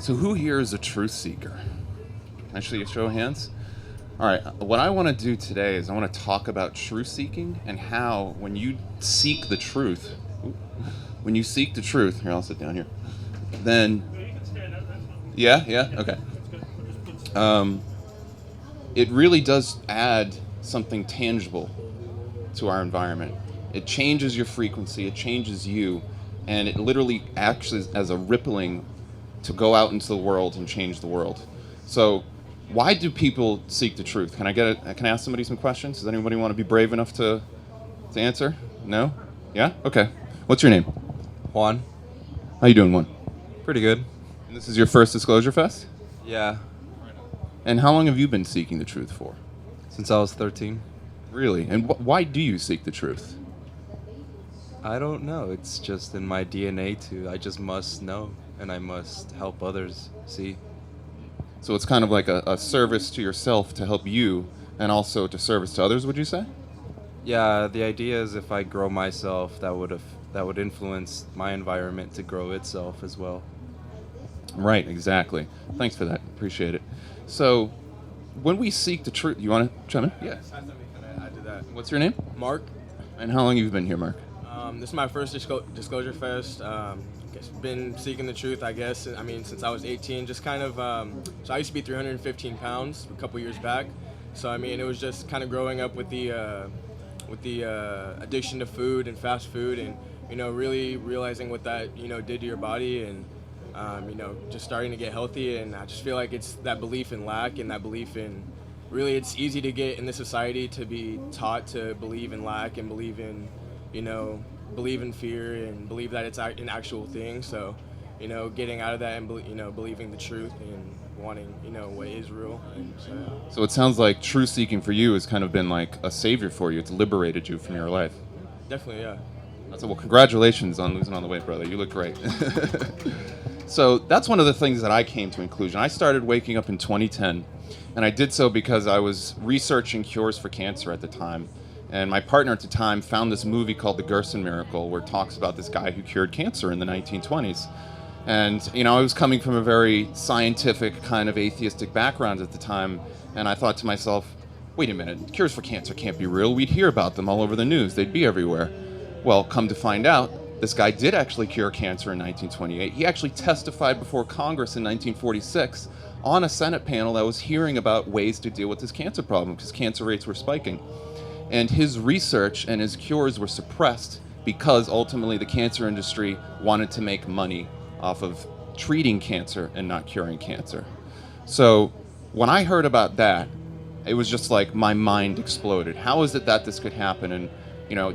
So who here is a truth seeker? Can I show you a show of hands? All right, what I want to do today is I want to talk about truth seeking and how when you seek the truth, here, I'll sit down here, then, yeah, okay. It really does add something tangible to our environment. It changes your frequency, it changes you, and it literally acts as a rippling to go out into the world and change the world. So why do people seek the truth? Can I ask somebody some questions? Does anybody want to be brave enough to answer? No? Yeah? Okay. What's your name? Juan. How you doing, Juan? Pretty good. And this is your first Disclosurefest? Yeah. And how long have you been seeking the truth for? Since I was 13. Really? And why do you seek the truth? I don't know. It's just in my DNA I just must know, and I must help others see. So it's kind of like a service to yourself to help you, and also to service to others, would you say? Yeah, the idea is if I grow myself, that would influence my environment to grow itself as well. Right, exactly. Thanks for that. Appreciate it. So, when we seek the truth, you want to chime in? Yeah, I do that. What's your name? Mark. And how long have you been here, Mark? This is my first Disclosurefest. Been seeking the truth, I guess. I mean, since I was 18, just kind of. So I used to be 315 pounds a couple years back. So I mean, it was just kind of growing up with the addiction to food and fast food, and really realizing what that did to your body, and just starting to get healthy. And I just feel like it's that belief in lack and that belief in. Really, it's easy to get in this society to be taught to believe in lack and believe in, believe in fear and believe that it's an actual thing. So, getting out of that and, believing the truth and wanting, what is real. And so it sounds like truth seeking for you has kind of been like a savior for you. It's liberated you from your life. Definitely, yeah. Well, congratulations on losing all the weight, brother. You look great. So that's one of the things that I came to inclusion. I started waking up in 2010, and I did so because I was researching cures for cancer at the time. And my partner at the time found this movie called The Gerson Miracle, where it talks about this guy who cured cancer in the 1920s. And, I was coming from a very scientific kind of atheistic background at the time, and I thought to myself, wait a minute, cures for cancer can't be real. We'd hear about them all over the news. They'd be everywhere. Well, come to find out, this guy did actually cure cancer in 1928. He actually testified before Congress in 1946 on a Senate panel that was hearing about ways to deal with this cancer problem because cancer rates were spiking. And his research and his cures were suppressed because ultimately the cancer industry wanted to make money off of treating cancer and not curing cancer. So when I heard about that, it was just like my mind exploded. How is it that this could happen? And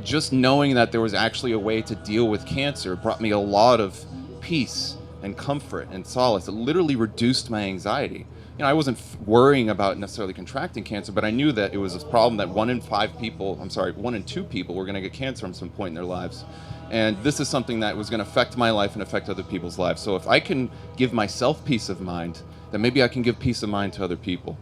just knowing that there was actually a way to deal with cancer brought me a lot of peace and comfort and solace. It literally reduced my anxiety. I wasn't worrying about necessarily contracting cancer, but I knew that it was a problem that 1 in 2 people were going to get cancer at some point in their lives. And this is something that was going to affect my life and affect other people's lives. So if I can give myself peace of mind, then maybe I can give peace of mind to other people.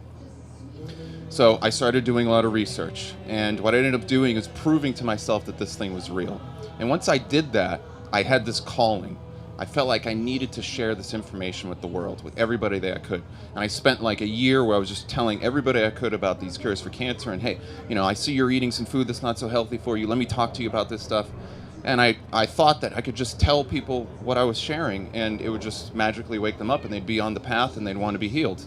So I started doing a lot of research, and what I ended up doing is proving to myself that this thing was real. And once I did that, I had this calling. I felt like I needed to share this information with the world, with everybody that I could. And I spent like a year where I was just telling everybody I could about these cures for cancer, and hey, I see you're eating some food that's not so healthy for you. Let me talk to you about this stuff. And I thought that I could just tell people what I was sharing, and it would just magically wake them up, and they'd be on the path, and they'd want to be healed.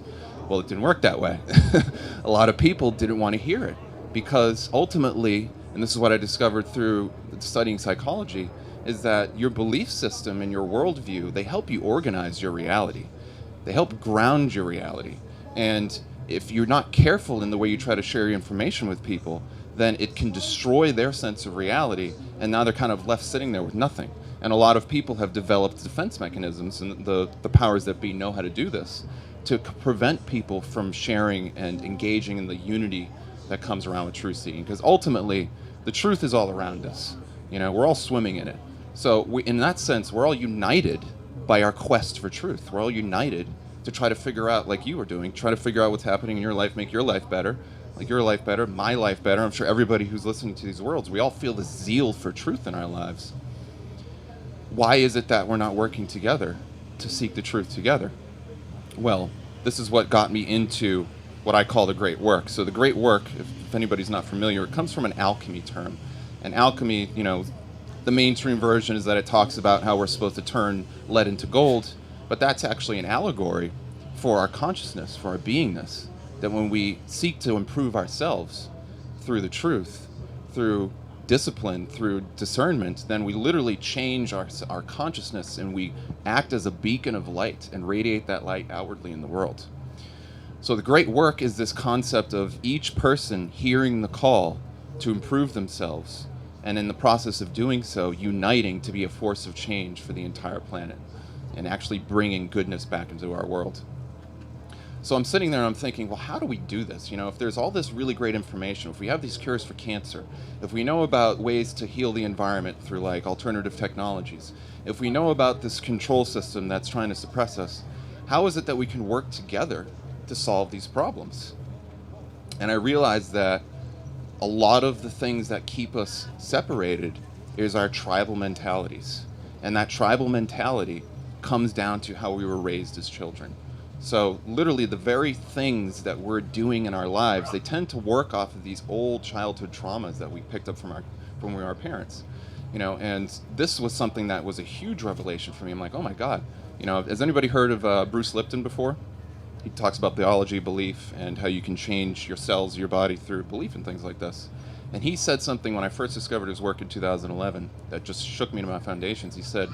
Well, it didn't work that way. A lot of people didn't want to hear it because ultimately, and this is what I discovered through studying psychology, is that your belief system and your worldview, they help you organize your reality. They help ground your reality. And if you're not careful in the way you try to share your information with people, then it can destroy their sense of reality, and now they're kind of left sitting there with nothing. And a lot of people have developed defense mechanisms, and the powers that be know how to do this, to prevent people from sharing and engaging in the unity that comes around with truth seeking. Because ultimately, the truth is all around us. We're all swimming in it. So in that sense, we're all united by our quest for truth. We're all united to try to figure out, like you were doing, try to figure out what's happening in your life, make your life better, like your life better, my life better. I'm sure everybody who's listening to these worlds, we all feel this zeal for truth in our lives. Why is it that we're not working together to seek the truth together? Well, this is what got me into what I call the great work. So the great work, if anybody's not familiar, it comes from an alchemy term. And alchemy, the mainstream version is that it talks about how we're supposed to turn lead into gold, but that's actually an allegory for our consciousness, for our beingness. That when we seek to improve ourselves through the truth, through discipline, through discernment, then we literally change our consciousness, and we act as a beacon of light and radiate that light outwardly in the world. So the great work is this concept of each person hearing the call to improve themselves, and in the process of doing so, uniting to be a force of change for the entire planet and actually bringing goodness back into our world. So I'm sitting there and I'm thinking, well, how do we do this? If there's all this really great information, if we have these cures for cancer, if we know about ways to heal the environment through like alternative technologies, if we know about this control system that's trying to suppress us, how is it that we can work together to solve these problems? And I realized that a lot of the things that keep us separated is our tribal mentalities. And that tribal mentality comes down to how we were raised as children. So literally the very things that we're doing in our lives, they tend to work off of these old childhood traumas that we picked up from when we were our parents. And this was something that was a huge revelation for me. I'm like, oh my God. Has anybody heard of Bruce Lipton before? He talks about biology, belief, and how you can change your cells, your body through belief and things like this. And he said something when I first discovered his work in 2011 that just shook me to my foundations. He said,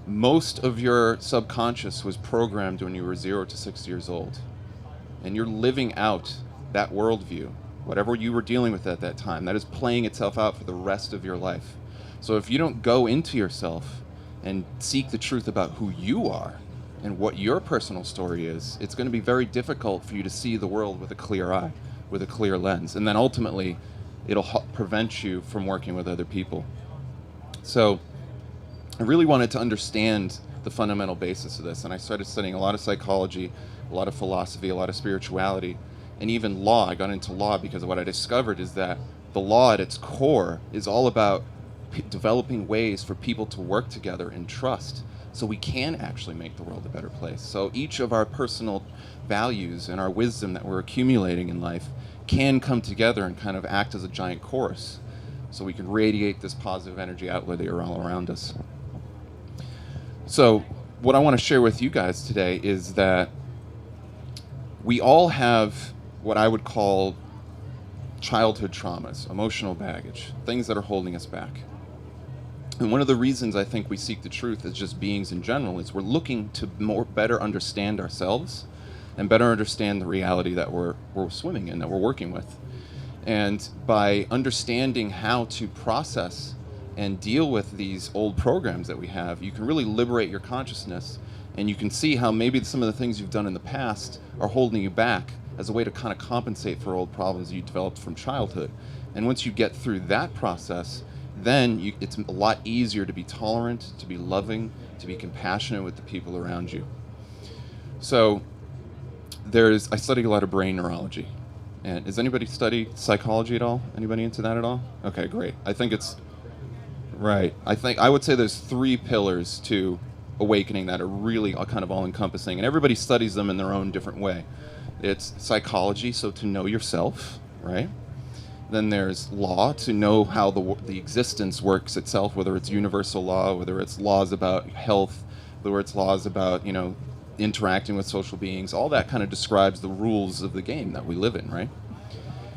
most of your subconscious was programmed when you were 0 to 6 years old. And you're living out that worldview, whatever you were dealing with at that time, that is playing itself out for the rest of your life. So if you don't go into yourself and seek the truth about who you are and what your personal story is, it's going to be very difficult for you to see the world with a clear eye, with a clear lens. And then ultimately, it'll prevent you from working with other people. So I really wanted to understand the fundamental basis of this, and I started studying a lot of psychology, a lot of philosophy, a lot of spirituality, and even law. I got into law because what I discovered is that the law at its core is all about developing ways for people to work together and trust, so we can actually make the world a better place. So each of our personal values and our wisdom that we're accumulating in life can come together and kind of act as a giant chorus, so we can radiate this positive energy out where they are all around us. So what I want to share with you guys today is that we all have what I would call childhood traumas, emotional baggage, things that are holding us back. And one of the reasons I think we seek the truth as just beings in general is we're looking to better understand ourselves and better understand the reality that we're swimming in, that we're working with. And by understanding how to process and deal with these old programs that we have, you can really liberate your consciousness, and you can see how maybe some of the things you've done in the past are holding you back as a way to kind of compensate for old problems you developed from childhood. And once you get through that process, then it's a lot easier to be tolerant, to be loving, to be compassionate with the people around you. So I study a lot of brain neurology. And does anybody study psychology at all? Anybody into that at all? Okay, great. I think it's right. I would say there's 3 pillars to awakening that are really kind of all-encompassing, and everybody studies them in their own different way. It's psychology, so to know yourself, right? Then there's law, to know how the existence works itself, whether it's universal law, whether it's laws about health, whether it's laws about, interacting with social beings. All that kind of describes the rules of the game that we live in, right?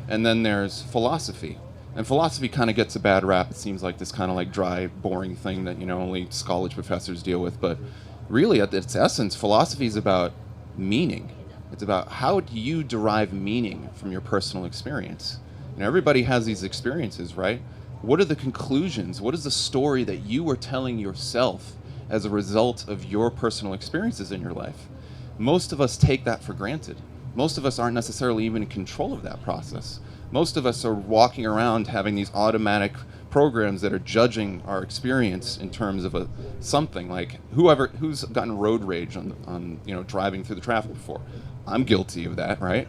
And then there's philosophy. And philosophy kind of gets a bad rap. It seems like this kind of like dry, boring thing that, only college professors deal with. But really, at its essence, philosophy is about meaning. It's about how do you derive meaning from your personal experience. Everybody has these experiences, right? What are the conclusions? What is the story that you are telling yourself as a result of your personal experiences in your life? Most of us take that for granted. Most of us aren't necessarily even in control of that process. Most of us are walking around having these automatic programs that are judging our experience in terms of something like who's gotten road rage on driving through the traffic before. I'm guilty of that, right?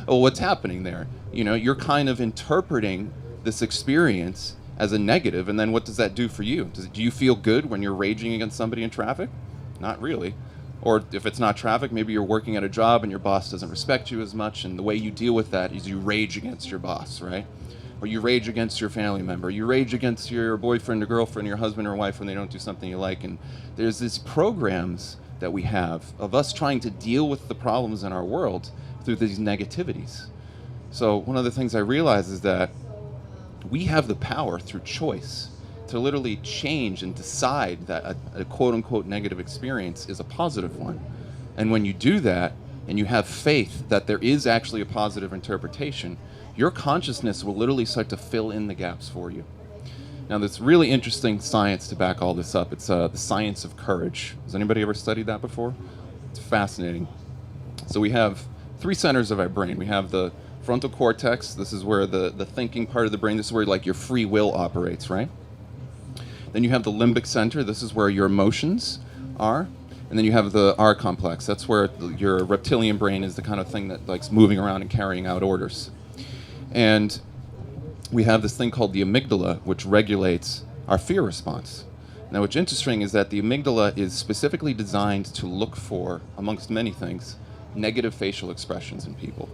Well, what's happening there? You're kind of interpreting this experience as a negative, and then what does that do for you? Do you feel good when you're raging against somebody in traffic? Not really. Or if it's not traffic, maybe you're working at a job and your boss doesn't respect you as much, and the way you deal with that is you rage against your boss, right? Or you rage against your family member. You rage against your boyfriend or girlfriend, your husband or wife when they don't do something you like. And there's these programs that we have of us trying to deal with the problems in our world through these negativities. So one of the things I realize is that we have the power through choice to literally change and decide that a quote-unquote negative experience is a positive one. And when you do that, and you have faith that there is actually a positive interpretation, your consciousness will literally start to fill in the gaps for you. Now, there's really interesting science to back all this up. It's the science of courage. Has anybody ever studied that before? It's fascinating. So we have 3 centers of our brain. We have the frontal cortex. This is where the thinking part of the brain, this is where like your free will operates, right? Then you have the limbic center. This is where your emotions are. And then you have the R complex. That's where your reptilian brain is the kind of thing that likes moving around and carrying out orders. And we have this thing called the amygdala, which regulates our fear response. Now, what's interesting is that the amygdala is specifically designed to look for, amongst many things, negative facial expressions in people.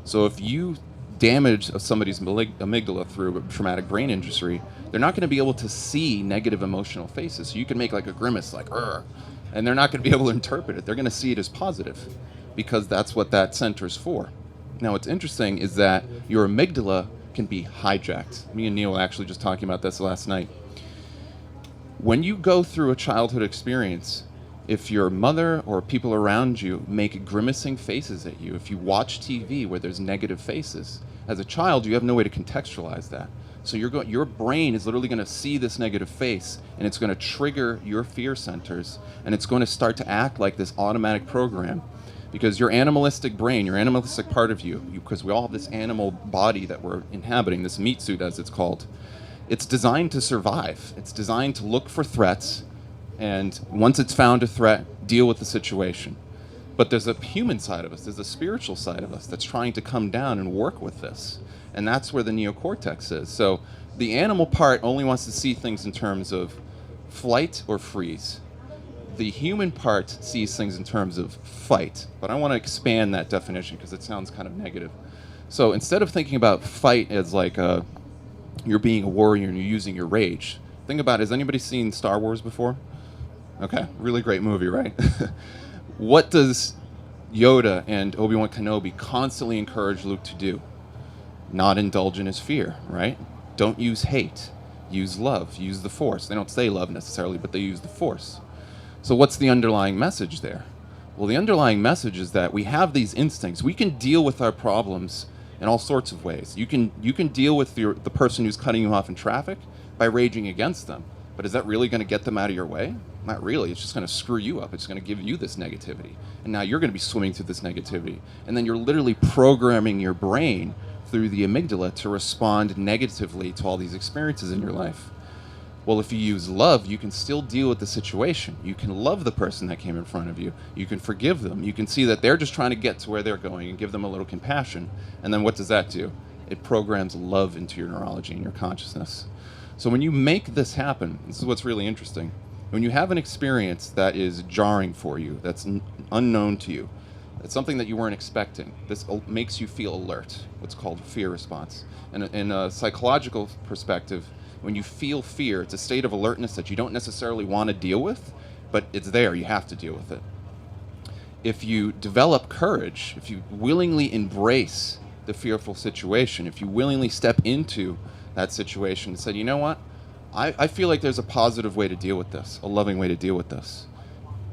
So if you damage somebody's amygdala through a traumatic brain injury, they're not going to be able to see negative emotional faces. So you can make like a grimace like, "Urgh," and they're not going to be able to interpret it. They're going to see it as positive because that's what that center is for. Now, what's interesting is that your amygdala can be hijacked. Me and Neil were actually just talking about this last night. When you go through a childhood experience, if your mother or people around you make grimacing faces at you, if you watch TV where there's negative faces, as a child, you have no way to contextualize that. So your brain is literally going to see this negative face, and it's going to trigger your fear centers, and it's going to start to act like this automatic program. Because your animalistic brain, your animalistic part of you, because we all have this animal body that we're inhabiting, this meat suit as it's called, it's designed to survive. It's designed to look for threats, and once it's found a threat, deal with the situation. But there's a human side of us, there's a spiritual side of us that's trying to come down and work with this. And that's where the neocortex is. So the animal part only wants to see things in terms of flight or freeze. The human part sees things in terms of fight. But I want to expand that definition because it sounds kind of negative. So instead of thinking about fight as like you're being a warrior and you're using your rage, think about, has anybody seen Star Wars before? Okay, really great movie, right? What does Yoda and Obi-Wan Kenobi constantly encourage Luke to do? Not indulge in his fear, right? Don't use hate. Use love. Use the Force. They don't say love necessarily, but they use the Force. So what's the underlying message there? Well, the underlying message is that we have these instincts. We can deal with our problems in all sorts of ways. You can deal with the person who's cutting you off in traffic by raging against them. But is that really going to get them out of your way? Not really. It's just going to screw you up. It's going to give you this negativity. And now you're going to be swimming through this negativity. And then you're literally programming your brain through the amygdala to respond negatively to all these experiences in your life. Well, if you use love, you can still deal with the situation. You can love the person that came in front of you. You can forgive them. You can see that they're just trying to get to where they're going and give them a little compassion. And then what does that do? It programs love into your neurology and your consciousness. So when you make this happen, this is what's really interesting. When you have an experience that is jarring for you, that's unknown to you, it's something that you weren't expecting, this makes you feel alert, what's called fear response. And in a psychological perspective, when you feel fear, it's a state of alertness that you don't necessarily want to deal with, but it's there, you have to deal with it. If you develop courage, if you willingly embrace the fearful situation, if you willingly step into that situation and say, you know what, I feel like there's a positive way to deal with this, a loving way to deal with this,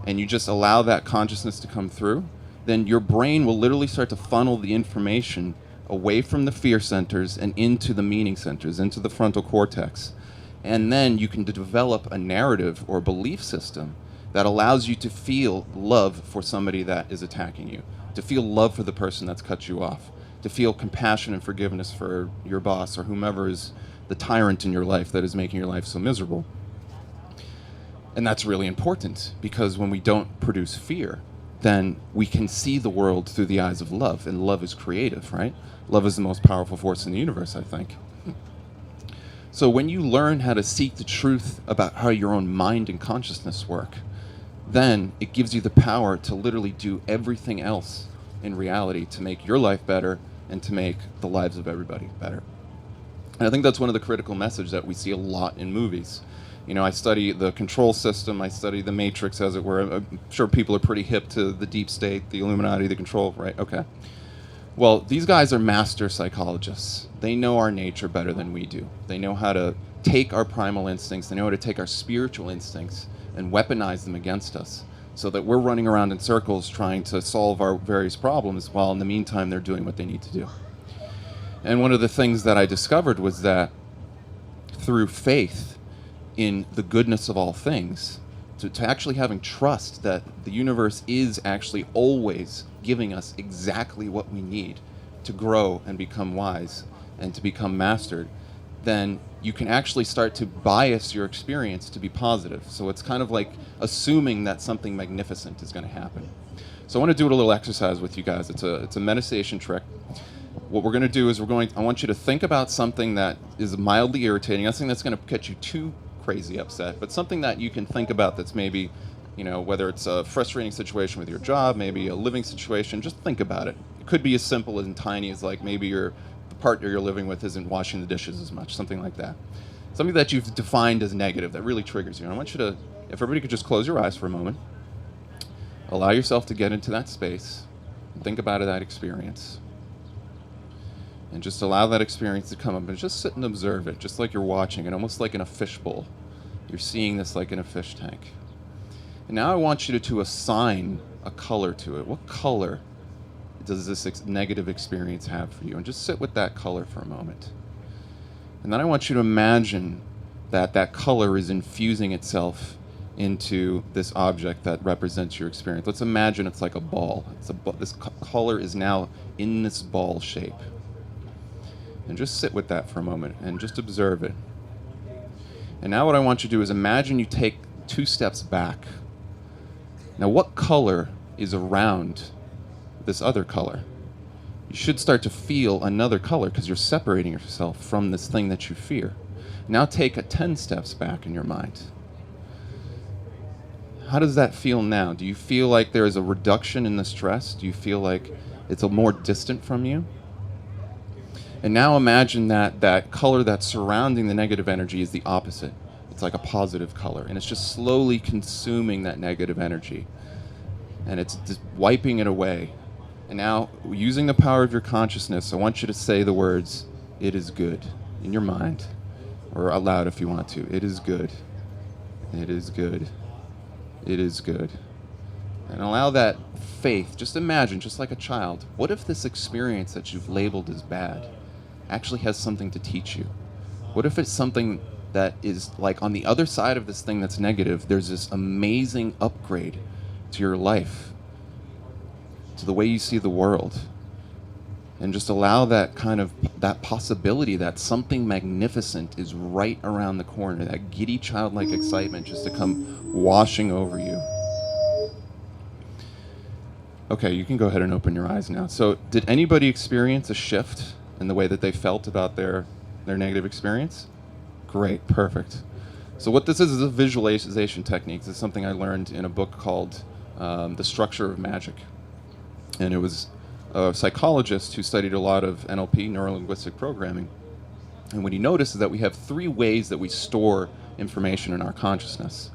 and you just allow that consciousness to come through, then your brain will literally start to funnel the information away from the fear centers and into the meaning centers, into the frontal cortex. And then you can develop a narrative or belief system that allows you to feel love for somebody that is attacking you, to feel love for the person that's cut you off, to feel compassion and forgiveness for your boss or whomever is the tyrant in your life that is making your life so miserable. And that's really important, because when we don't produce fear, then we can see the world through the eyes of love, and love is creative, right? Love is the most powerful force in the universe, I think. So when you learn how to seek the truth about how your own mind and consciousness work, then it gives you the power to literally do everything else in reality to make your life better and to make the lives of everybody better. And I think that's one of the critical messages that we see a lot in movies. I study the control system, I study the Matrix, as it were. I'm sure people are pretty hip to the deep state, the Illuminati, the control, right? Okay. Well, these guys are master psychologists. They know our nature better than we do. They know how to take our primal instincts, they know how to take our spiritual instincts and weaponize them against us so that we're running around in circles trying to solve our various problems while in the meantime they're doing what they need to do. And one of the things that I discovered was that through faith in the goodness of all things, to actually having trust that the universe is actually always giving us exactly what we need to grow and become wise and to become mastered, then you can actually start to bias your experience to be positive. So it's kind of like assuming that something magnificent is going to happen. So I want to do a little exercise with you guys. It's a meditation trick. What we're going to do is I want you to think about something that is mildly irritating, nothing that's going to get you too crazy upset, but something that you can think about that's maybe, whether it's a frustrating situation with your job, maybe a living situation, just think about it. It could be as simple and tiny as like maybe the partner you're living with isn't washing the dishes as much, something like that. Something that you've defined as negative that really triggers you. And I want you to, if everybody could just close your eyes for a moment, allow yourself to get into that space, and think about that experience. And just allow that experience to come up and just sit and observe it, just like you're watching it, almost like in a fishbowl. You're seeing this like in a fish tank. And now I want you to assign a color to it. What color does this negative experience have for you? And just sit with that color for a moment. And then I want you to imagine that color is infusing itself into this object that represents your experience. Let's imagine it's like a ball. This color is now in this ball shape. And just sit with that for a moment and just observe it. And now what I want you to do is imagine you take 2 steps back. Now what color is around this other color? You should start to feel another color because you're separating yourself from this thing that you fear. Now take 10 steps back in your mind. How does that feel now? Do you feel like there is a reduction in the stress? Do you feel like it's more distant from you? And now imagine that color that's surrounding the negative energy is the opposite. It's like a positive color, and it's just slowly consuming that negative energy. And it's just wiping it away. And now, using the power of your consciousness, I want you to say the words, "It is good," in your mind, or out loud if you want to. It is good. It is good. It is good. And allow that faith, just imagine, just like a child, what if this experience that you've labeled as bad actually has something to teach you? What if it's something that is like on the other side of this thing that's negative, there's this amazing upgrade to your life, to the way you see the world? And just allow that possibility that something magnificent is right around the corner, that giddy childlike excitement just to come washing over you. Okay, you can go ahead and open your eyes now. So did anybody experience a shift in the way that they felt about their negative experience? Great, perfect. So what this is a visualization technique. This is something I learned in a book called The Structure of Magic. And it was a psychologist who studied a lot of NLP, neuro-linguistic programming. And what he noticed is that we have 3 ways that we store information in our consciousness.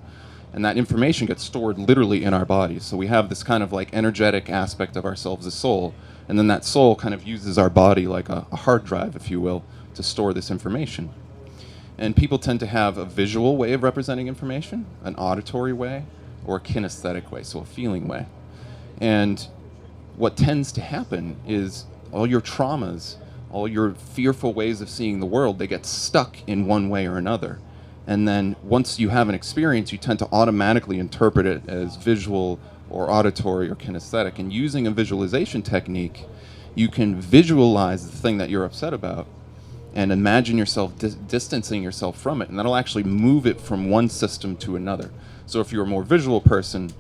And that information gets stored literally in our bodies. So we have this kind of like energetic aspect of ourselves as soul, and then that soul kind of uses our body like a hard drive, if you will, to store this information. And people tend to have a visual way of representing information, an auditory way, or a kinesthetic way, so a feeling way. And what tends to happen is all your traumas, all your fearful ways of seeing the world, they get stuck in one way or another. And then once you have an experience, you tend to automatically interpret it as visual or auditory or kinesthetic. And using a visualization technique, you can visualize the thing that you're upset about and imagine yourself distancing yourself from it. And that'll actually move it from one system to another. So if you're a more visual person,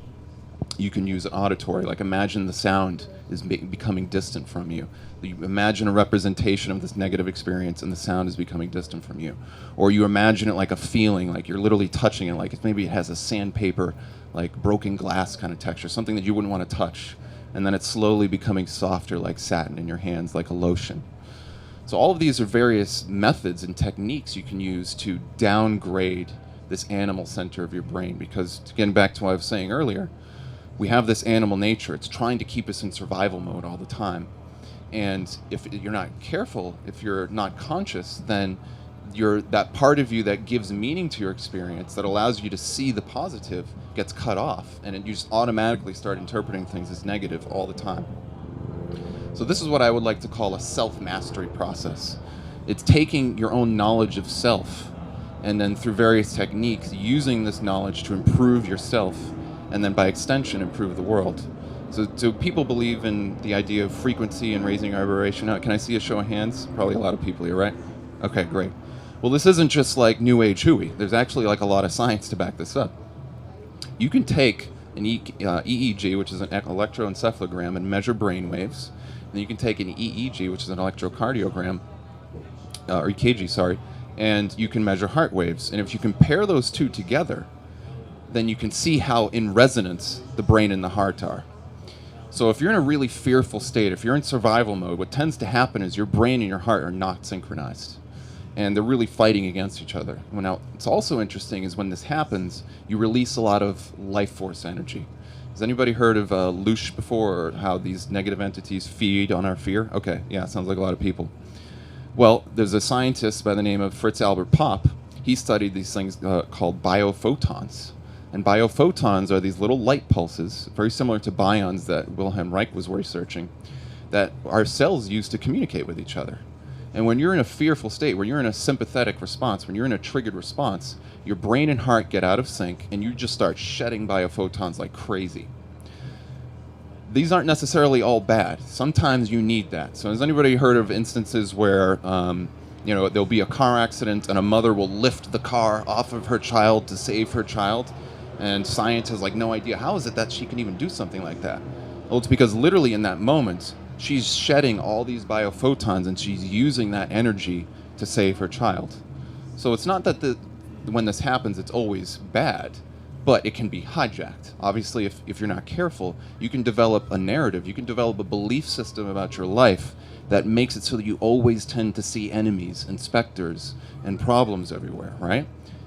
You can use auditory, like imagine the sound is becoming distant from you. You imagine a representation of this negative experience and the sound is becoming distant from you. Or you imagine it like a feeling, like you're literally touching it, like maybe it has a sandpaper, like broken glass kind of texture, something that you wouldn't want to touch. And then it's slowly becoming softer like satin in your hands, like a lotion. So all of these are various methods and techniques you can use to downgrade this animal center of your brain, because getting back to what I was saying earlier, we have this animal nature. It's trying to keep us in survival mode all the time. And if you're not careful, if you're not conscious, then that part of you that gives meaning to your experience, that allows you to see the positive, gets cut off, and you just automatically start interpreting things as negative all the time. So this is what I would like to call a self-mastery process. It's taking your own knowledge of self, and then through various techniques, using this knowledge to improve yourself, and then by extension, improve the world. So do people believe in the idea of frequency and raising our vibration? Can I see a show of hands? Probably a lot of people here, right? Okay, great. Well, this isn't just like New Age hooey. There's actually like a lot of science to back this up. You can take an EEG, which is an electroencephalogram, and measure brain waves. And you can take an EEG, which is an electrocardiogram, or EKG, sorry, and you can measure heart waves. And if you compare those two together, then you can see how in resonance the brain and the heart are. So if you're in a really fearful state, if you're in survival mode, what tends to happen is your brain and your heart are not synchronized. And they're really fighting against each other. Well, now, what's also interesting is when this happens, you release a lot of life force energy. Has anybody heard of Loosh before, or how these negative entities feed on our fear? Okay, yeah, sounds like a lot of people. Well, there's a scientist by the name of Fritz Albert Popp. He studied these things called biophotons. And biophotons are these little light pulses, very similar to bions that Wilhelm Reich was researching, that our cells use to communicate with each other. And when you're in a fearful state, when you're in a sympathetic response, when you're in a triggered response, your brain and heart get out of sync, and you just start shedding biophotons like crazy. These aren't necessarily all bad. Sometimes you need that. So has anybody heard of instances where there'll be a car accident and a mother will lift the car off of her child to save her child? And science has like no idea, how is it that she can even do something like that? Well, it's because literally in that moment, she's shedding all these biophotons and she's using that energy to save her child. So it's not that when this happens, it's always bad, but it can be hijacked. Obviously, if you're not careful, you can develop a narrative, you can develop a belief system about your life that makes it so that you always tend to see enemies and specters and problems everywhere, right?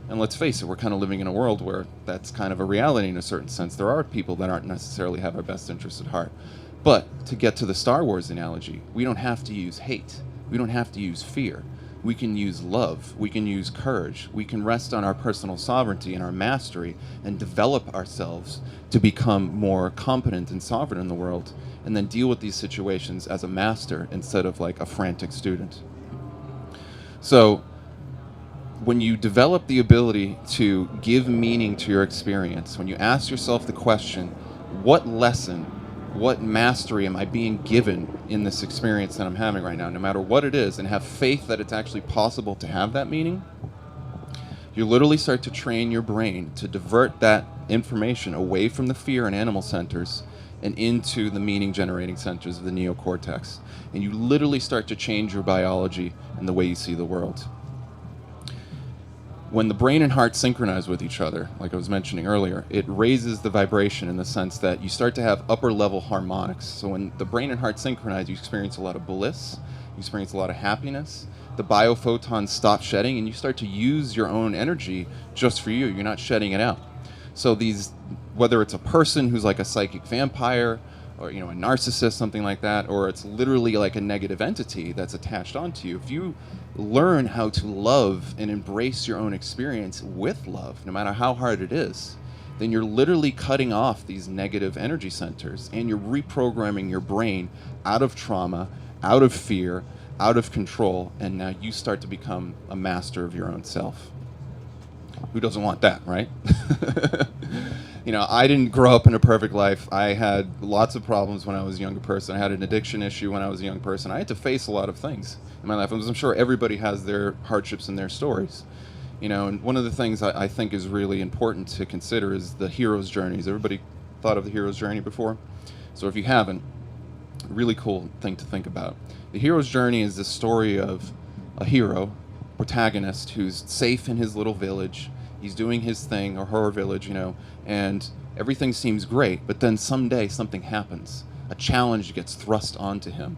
And let's face it, we're kind of living in a world where that's kind of a reality in a certain sense. There are people that aren't necessarily have our best interests at heart. But to get to the Star Wars analogy, we don't have to use hate. We don't have to use fear. We can use love. We can use courage. We can rest on our personal sovereignty and our mastery and develop ourselves to become more competent and sovereign in the world, and then deal with these situations as a master instead of like a frantic student. So when you develop the ability to give meaning to your experience, when you ask yourself the question, what lesson, what mastery am I being given in this experience that I'm having right now, no matter what it is, and have faith that it's actually possible to have that meaning, you literally start to train your brain to divert that information away from the fear and animal centers and into the meaning-generating centers of the neocortex. And you literally start to change your biology and the way you see the world. When the brain and heart synchronize with each other, like I was mentioning earlier, it raises the vibration in the sense that you start to have upper-level harmonics. So when the brain and heart synchronize, you experience a lot of bliss, you experience a lot of happiness, the biophotons stop shedding, and you start to use your own energy just for you. You're not shedding it out. So these, whether it's a person who's like a psychic vampire, or a narcissist, something like that, or it's literally like a negative entity that's attached onto you, if you learn how to love and embrace your own experience with love, no matter how hard it is, then you're literally cutting off these negative energy centers, and you're reprogramming your brain out of trauma, out of fear, out of control, and now you start to become a master of your own self. Who doesn't want that, right? I didn't grow up in a perfect life. I had lots of problems when I was a younger person. I had an addiction issue when I was a young person. I had to face a lot of things in my life. I'm sure everybody has their hardships and their stories. And one of the things I think is really important to consider is the hero's journeys. Everybody thought of the hero's journey before? So if you haven't, really cool thing to think about. The hero's journey is the story of a hero, protagonist, who's safe in his little village. He's doing his thing, or her village, and everything seems great, but then someday something happens. A challenge gets thrust onto him,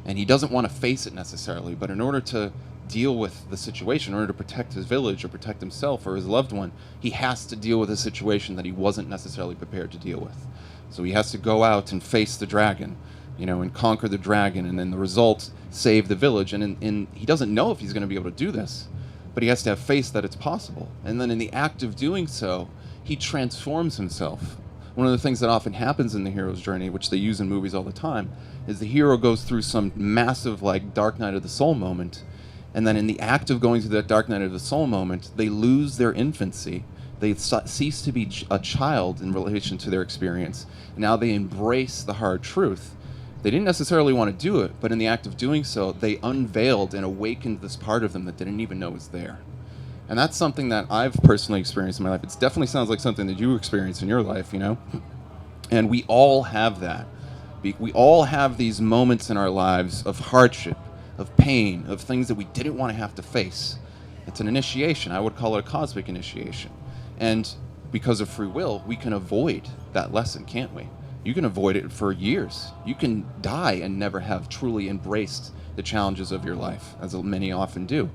and he doesn't want to face it necessarily, but in order to deal with the situation, in order to protect his village or protect himself or his loved one, he has to deal with a situation that he wasn't necessarily prepared to deal with. So he has to go out and face the dragon, and conquer the dragon, and then the result, save the village. And he doesn't know if he's going to be able to do this, but he has to have faith that it's possible. And then in the act of doing so, he transforms himself. One of the things that often happens in the hero's journey, which they use in movies all the time, is the hero goes through some massive, dark night of the soul moment, and then in the act of going through that dark night of the soul moment, they lose their infancy. They cease to be a child in relation to their experience. Now they embrace the hard truth. They didn't necessarily want to do it, but in the act of doing so, they unveiled and awakened this part of them that they didn't even know was there. And that's something that I've personally experienced in my life. It definitely sounds like something that you experience in your life, And we all have that. We all have these moments in our lives of hardship, of pain, of things that we didn't want to have to face. It's an initiation. I would call it a cosmic initiation. And because of free will, we can avoid that lesson, can't we? You can avoid it for years. You can die and never have truly embraced the challenges of your life, as many often do.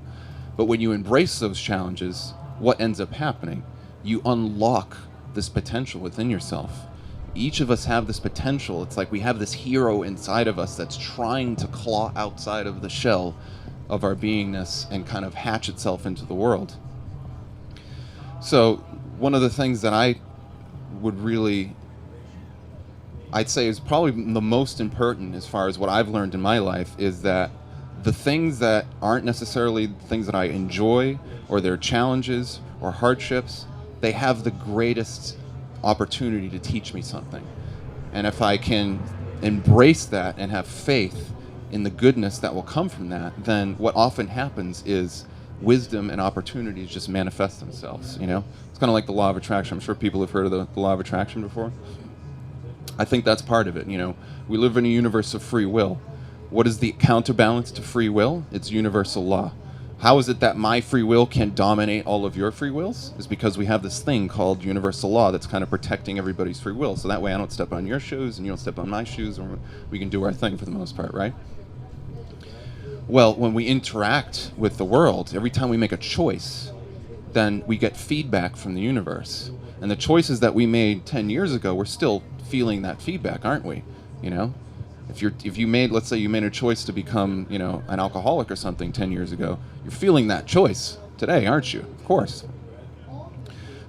But when you embrace those challenges, what ends up happening? You unlock this potential within yourself. Each of us have this potential. It's like we have this hero inside of us that's trying to claw outside of the shell of our beingness and kind of hatch itself into the world. So one of the things that I'd say is probably the most important as far as what I've learned in my life is that the things that aren't necessarily things that I enjoy or they're challenges or hardships, they have the greatest opportunity to teach me something. And if I can embrace that and have faith in the goodness that will come from that, then what often happens is wisdom and opportunities just manifest themselves, It's kind of like the law of attraction. I'm sure people have heard of the law of attraction before. I think that's part of it, We live in a universe of free will. What is the counterbalance to free will? It's universal law. How is it that my free will can dominate all of your free wills? It's because we have this thing called universal law that's kind of protecting everybody's free will. So that way I don't step on your shoes and you don't step on my shoes, and we can do our thing for the most part, right? Well, when we interact with the world, every time we make a choice, then we get feedback from the universe. And the choices that we made 10 years ago, we're still feeling that feedback, aren't we? If you made, let's say you made a choice to become, an alcoholic or something 10 years ago, you're feeling that choice today, aren't you? Of course.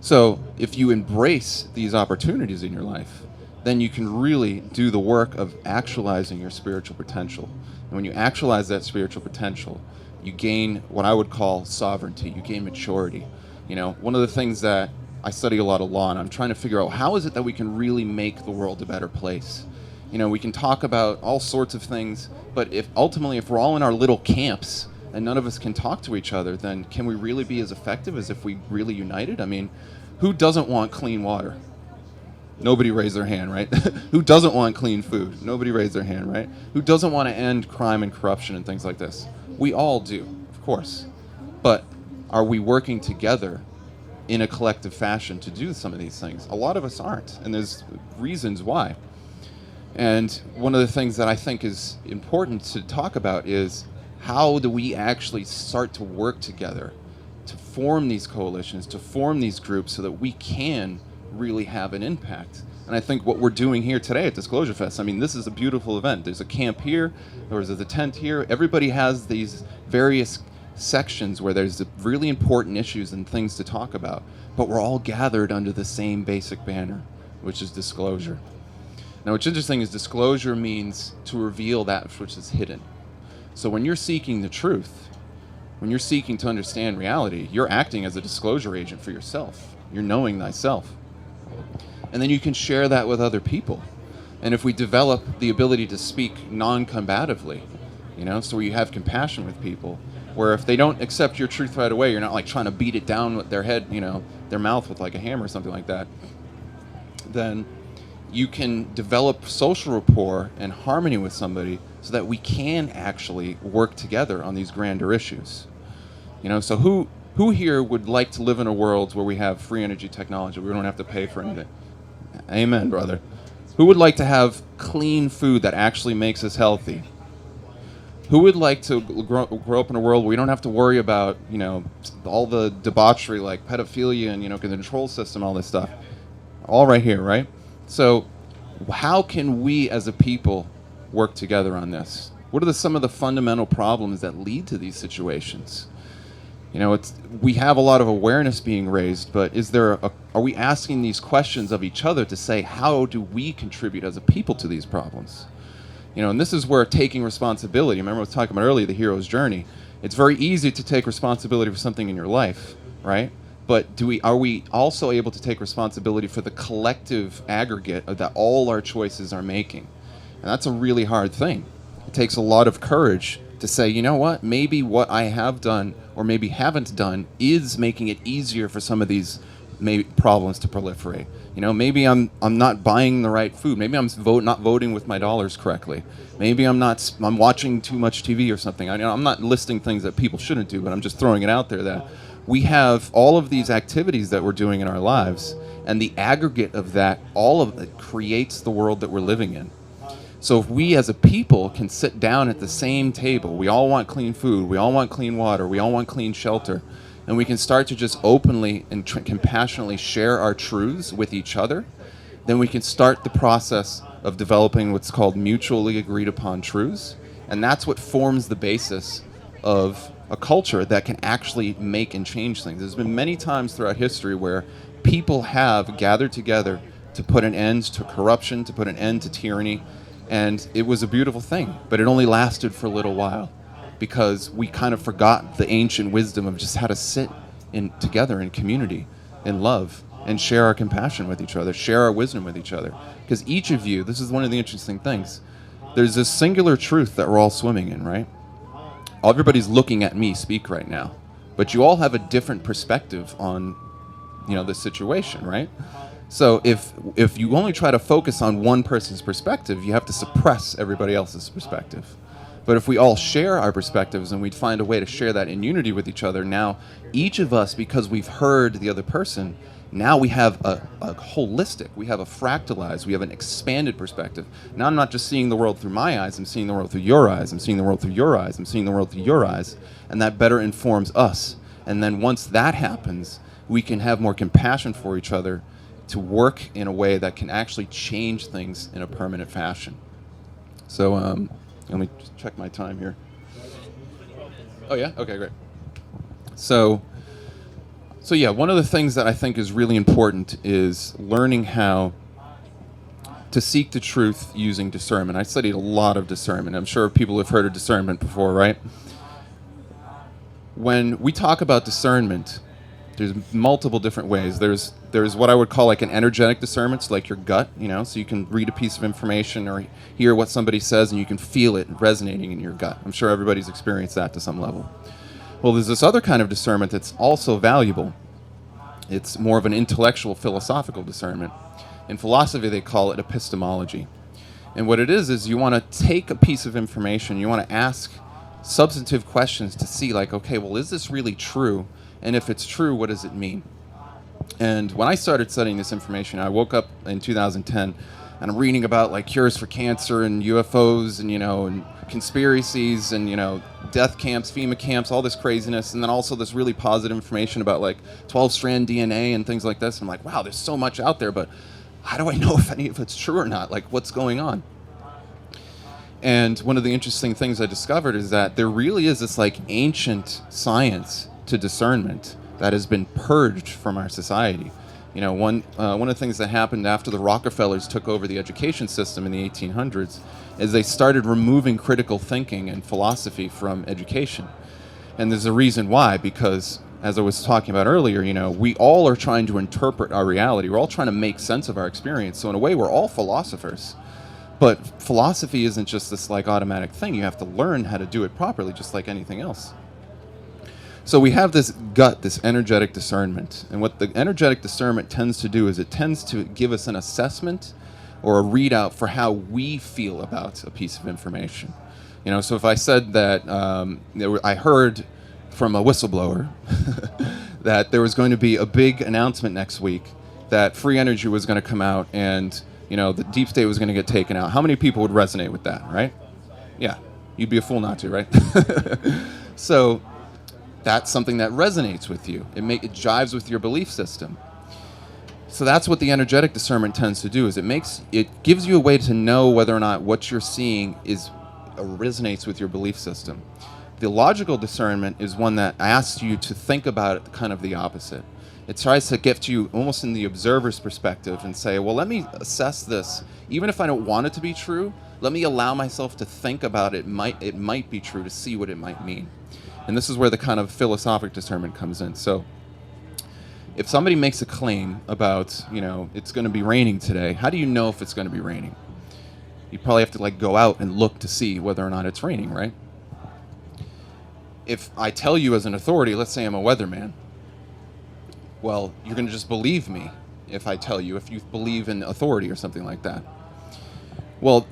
So if you embrace these opportunities in your life, then you can really do the work of actualizing your spiritual potential. And when you actualize that spiritual potential, you gain what I would call sovereignty. You gain maturity. One of the things that I study a lot of law, and I'm trying to figure out how is it that we can really make the world a better place. We can talk about all sorts of things, but if we're all in our little camps and none of us can talk to each other, then can we really be as effective as if we really united? I mean, who doesn't want clean water? Nobody raised their hand, right? Who doesn't want clean food? Nobody raised their hand, right? Who doesn't want to end crime and corruption and things like this? We all do, of course. But are we working together in a collective fashion to do some of these things? A lot of us aren't, and there's reasons why. And one of the things that I think is important to talk about is how do we actually start to work together to form these coalitions, to form these groups so that we can really have an impact. And I think what we're doing here today at Disclosurefest, this is a beautiful event. There's a camp here, there's a tent here. Everybody has these various sections where there's really important issues and things to talk about. But we're all gathered under the same basic banner, which is disclosure. Now, what's interesting is disclosure means to reveal that which is hidden. So when you're seeking the truth, when you're seeking to understand reality, you're acting as a disclosure agent for yourself. You're knowing thyself. And then you can share that with other people. And if we develop the ability to speak non-combatively, so you have compassion with people, where if they don't accept your truth right away, you're not trying to beat it down with their head, their mouth with a hammer or something like that, then you can develop social rapport and harmony with somebody so that we can actually work together on these grander issues. So who here would like to live in a world where we have free energy technology? We don't have to pay for anything. Amen, brother. Who would like to have clean food that actually makes us healthy? Who would like to grow up in a world where we don't have to worry about, all the debauchery like pedophilia and, the control system, all this stuff? All right here, right? So how can we as a people work together on this? What are some of the fundamental problems that lead to these situations? We have a lot of awareness being raised, but are we asking these questions of each other to say, how do we contribute as a people to these problems? And this is where taking responsibility, remember I was talking about earlier, the hero's journey. It's very easy to take responsibility for something in your life, right? But are we also able to take responsibility for the collective aggregate that all our choices are making? And that's a really hard thing. It takes a lot of courage to say, you know what, maybe what I have done or maybe haven't done is making it easier for some of these problems to proliferate. Maybe I'm not buying the right food. Maybe I'm not voting with my dollars correctly. Maybe I'm watching too much TV or something. I'm not listing things that people shouldn't do, but I'm just throwing it out there that we have all of these activities that we're doing in our lives, and the aggregate of that, all of it creates the world that we're living in. So if we as a people can sit down at the same table, we all want clean food, we all want clean water, we all want clean shelter, and we can start to just openly and compassionately share our truths with each other, then we can start the process of developing what's called mutually agreed upon truths. And that's what forms the basis of a culture that can actually make and change things. There's been many times throughout history where people have gathered together to put an end to corruption, to put an end to tyranny, and it was a beautiful thing, but it only lasted for a little while because we kind of forgot the ancient wisdom of just how to sit together in community, in love, and share our compassion with each other, share our wisdom with each other. Because each of you, this is one of the interesting things, there's this singular truth that we're all swimming in, right? Everybody's looking at me speak right now, but you all have a different perspective on, the situation, right? So if you only try to focus on one person's perspective, you have to suppress everybody else's perspective. But if we all share our perspectives and we'd find a way to share that in unity with each other, now each of us, because we've heard the other person, now we have a holistic, we have a fractalized, we have an expanded perspective. Now I'm not just seeing the world through my eyes, I'm seeing the world through your eyes, I'm seeing the world through your eyes, I'm seeing the world through your eyes, and that better informs us. And then once that happens, we can have more compassion for each other to work in a way that can actually change things in a permanent fashion. So let me just check my time here. Oh yeah? Okay, great. So yeah, one of the things that I think is really important is learning how to seek the truth using discernment. I studied a lot of discernment. I'm sure people have heard of discernment before, right? When we talk about discernment, there's multiple different ways. There's what I would call like an energetic discernment, so like your gut, so you can read a piece of information or hear what somebody says and you can feel it resonating in your gut. I'm sure everybody's experienced that to some level. Well, there's this other kind of discernment that's also valuable. It's more of an intellectual, philosophical discernment. In philosophy, they call it epistemology. And what it is you want to take a piece of information, you want to ask substantive questions to see like, okay, well, is this really true? And if it's true, what does it mean? And when I started studying this information, I woke up in 2010 and I'm reading about like cures for cancer and UFOs and, and conspiracies and, death camps, FEMA camps, all this craziness. And then also this really positive information about like 12-strand DNA and things like this. And I'm like, wow, there's so much out there, but how do I know if any of it's true or not? Like, what's going on? And one of the interesting things I discovered is that there really is this like ancient science to discernment that has been purged from our society. One of the things that happened after the Rockefellers took over the education system in the 1800s is they started removing critical thinking and philosophy from education. And there's a reason why, because as I was talking about earlier, we all are trying to interpret our reality. We're all trying to make sense of our experience. So in a way, we're all philosophers. But philosophy isn't just this like automatic thing. You have to learn how to do it properly, just like anything else. So we have this gut, this energetic discernment. And what the energetic discernment tends to do is it tends to give us an assessment or a readout for how we feel about a piece of information. So if I said that I heard from a whistleblower that there was going to be a big announcement next week that free energy was going to come out and the deep state was going to get taken out, how many people would resonate with that, right? Yeah, you'd be a fool not to, right? So that's something that resonates with you. It jives with your belief system. So that's what the energetic discernment tends to do, is it gives you a way to know whether or not what you're seeing resonates with your belief system. The logical discernment is one that asks you to think about it kind of the opposite. It tries to get you almost in the observer's perspective and say, well, let me assess this. Even if I don't want it to be true, let me allow myself to think about it. It might be true, to see what it might mean. And this is where the kind of philosophic discernment comes in. So if somebody makes a claim about, it's going to be raining today, how do you know if it's going to be raining? You probably have to go out and look to see whether or not it's raining, right? If I tell you as an authority, let's say I'm a weatherman, well, you're going to just believe me if I tell you, if you believe in authority or something like that. Well,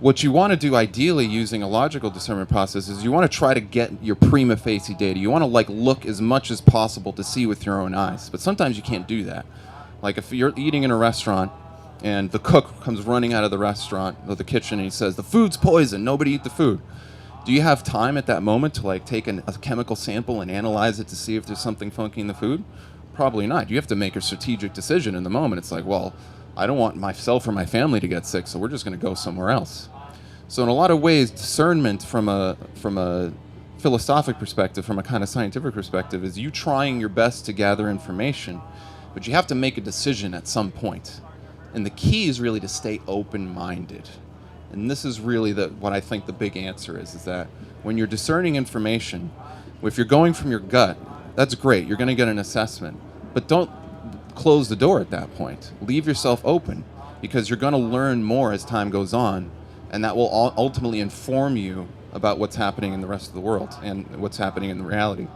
what you want to do ideally using a logical discernment process is you want to try to get your prima facie data. You want to look as much as possible to see with your own eyes. But sometimes you can't do that. Like if you're eating in a restaurant and the cook comes running out of the restaurant or the kitchen and he says, the food's poison, nobody eat the food. Do you have time at that moment to take a chemical sample and analyze it to see if there's something funky in the food? Probably not. You have to make a strategic decision in the moment. It's like, well, I don't want myself or my family to get sick, so we're just going to go somewhere else. So in a lot of ways, discernment from a philosophic perspective, from a kind of scientific perspective, is you trying your best to gather information, but you have to make a decision at some point. And the key is really to stay open-minded. And this is really what I think the big answer is that when you're discerning information, if you're going from your gut, that's great. You're going to get an assessment. But don't close the door at that point. Leave yourself open, because you're going to learn more as time goes on, and that will ultimately inform you about what's happening in the rest of the world and what's happening in the reality.